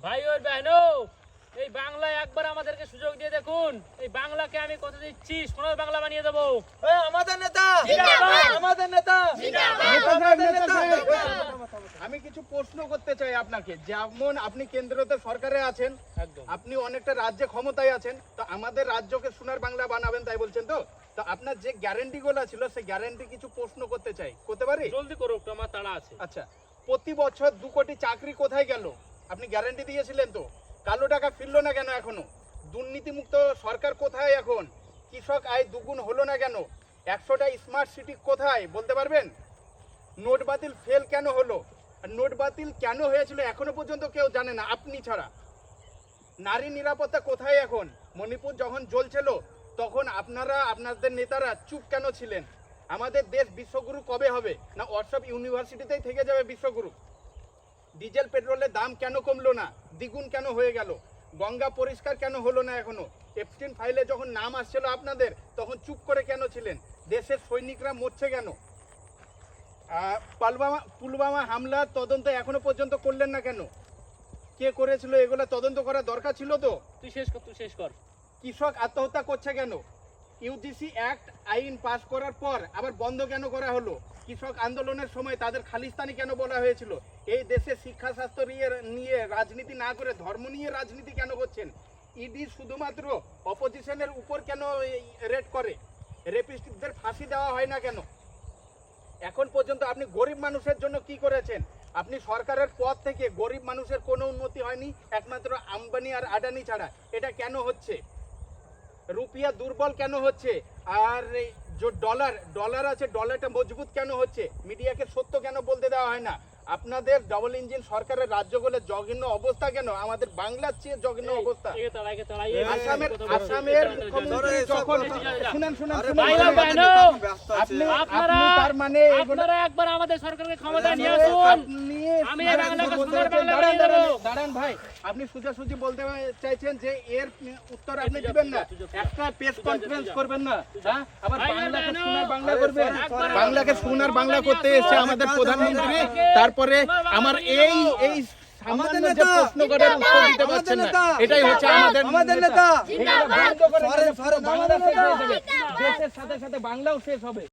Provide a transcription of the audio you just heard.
ভাই ওর বহনও এই বাংলায় একবার আমাদেরকে সুযোগ দিয়ে দেখুন। এই বাংলাকে আমি কথা দিচ্ছি সোনার বাংলা বানিয়ে দেবো। আমাদের নেতা জিন্দাবাদ! আমাদের নেতা আমি কিছু প্রশ্ন করতে চাই আপনাকে। যেমন আপনি কেন্দ্রতে সরকারে আছেন, একদম। আপনি অনেকটা রাজ্যে ক্ষমতায় আছেন, তো আমাদের রাজ্যকে সোনার বাংলা বানাবেন তাই বলছেন তো? তো আপনার যে গ্যারান্টি গুলো ছিল সেই গ্যারান্টি কিছু প্রশ্ন করতে চাই, করতে পারি? জলদি করো, একটু আমার তাড়া আছে। আচ্ছা, প্রতি বছর 2 কোটি চাকরি কোথায় গেল? আপনি গ্যারান্টি দিয়েছিলেন তো, কালো টাকা ফিরলো না কেন এখনো? দুর্নীতিমুক্ত সরকার কোথায় এখন? কৃষক আয় দুগুণ হলো না কেন? 100টা স্মার্ট সিটি কোথায় বলতে পারবেন? নোট বাতিল ফেল কেন হলো? আর নোট বাতিল কেন হয়েছিল এখনো পর্যন্ত কেউ জানে না আপনি ছাড়া। নারী নিরাপত্তা কোথায় এখন? মণিপুর যখন জ্বলছিল তখন আপনারা, আপনাদের নেতারা চুপ কেন ছিলেন? আমাদের দেশ বিশ্বগুরু কবে হবে? না হোয়াটসঅ্যাপ ইউনিভার্সিটিতেই থেকে যাবে বিশ্বগুরু? ডিজেল পেট্রোলের দাম কেন কমলো না, দ্বিগুণ কেন হয়ে গেল? গঙ্গা পরিষ্কার কেন হলো না এখনো? এপস্টিন ফাইলে যখন নাম আসছিল আপনাদের তখন চুপ করে কেন ছিলেন? দেশের সৈনিকরা মরছে কেন? পুলওয়ামা হামলার তদন্ত এখনো পর্যন্ত করলেন না কেন? কে করেছিল এগুলো তদন্ত করা দরকার ছিল তো? তুই শেষ কর। কৃষক আত্মহত্যা করছে কেন? ইউজিসি অ্যাক্ট আইন পাস করার পর আবার বন্ধ কেন করা হলো? কৃষক আন্দোলনের সময় তাদের খালিস্তানি কেন বলা হয়েছিল? এই দেশে শিক্ষা স্বাস্থ্য নিয়ে রাজনীতি না করে ধর্ম নিয়ে রাজনীতি কেন করছেন? ইডি শুধুমাত্র অপোজিশনের উপর কেন রেড করে? রেপিস্টদের ফাঁসি দেওয়া হয় না কেন? এখন পর্যন্ত আপনি গরিব মানুষের জন্য কি করেছেন? আপনি সরকারের পদ থেকে গরিব মানুষের কোনো উন্নতি হয়নি, একমাত্র আম্বানি আর আদানি ছাড়া। এটা কেন হচ্ছে? রুপিয়া দুর্বল কেন হচ্ছে? আর যে ডলার আছে, ডলারটা মজবুত কেন হচ্ছে? মিডিয়াকে সত্য কেন বলতে দেওয়া হয় না? আপনাদের ডাবল ইঞ্জিন সরকারের রাজ্যগুলোর জঘন্য অবস্থা কেন? আমাদের বাংলার চেয়ে জঘন্য অবস্থা। আসামের মুখ্যমন্ত্রী যখন আপনারা একবার আমাদের সরকারকে ক্ষমতা নিয়ে আসুন। আমি এই বাংলাকে সোনার বাংলা বানিয়ে দেবো। দাঁড়ান ভাই, আপনি সোজাসুজি বলতে চাইছেন যে এর উত্তর আপনি দিবেন না, একটা প্রেস কনফারেন্স করবেন না, হ্যাঁ? আবার বাংলাকে সোনার বাংলা করবেন। বাংলাকে সোনার বাংলা করতে এসেছে আমাদের প্রধানমন্ত্রী, তারপরে আমার এই সামান্য যে প্রশ্ন করার উত্তর দিতে পারছেন না, এটাই হচ্ছে আমাদের নেতা। বাংলা শেষ হয়ে যাবে, দেশের সাথে সাথে বাংলাও শেষ হবে।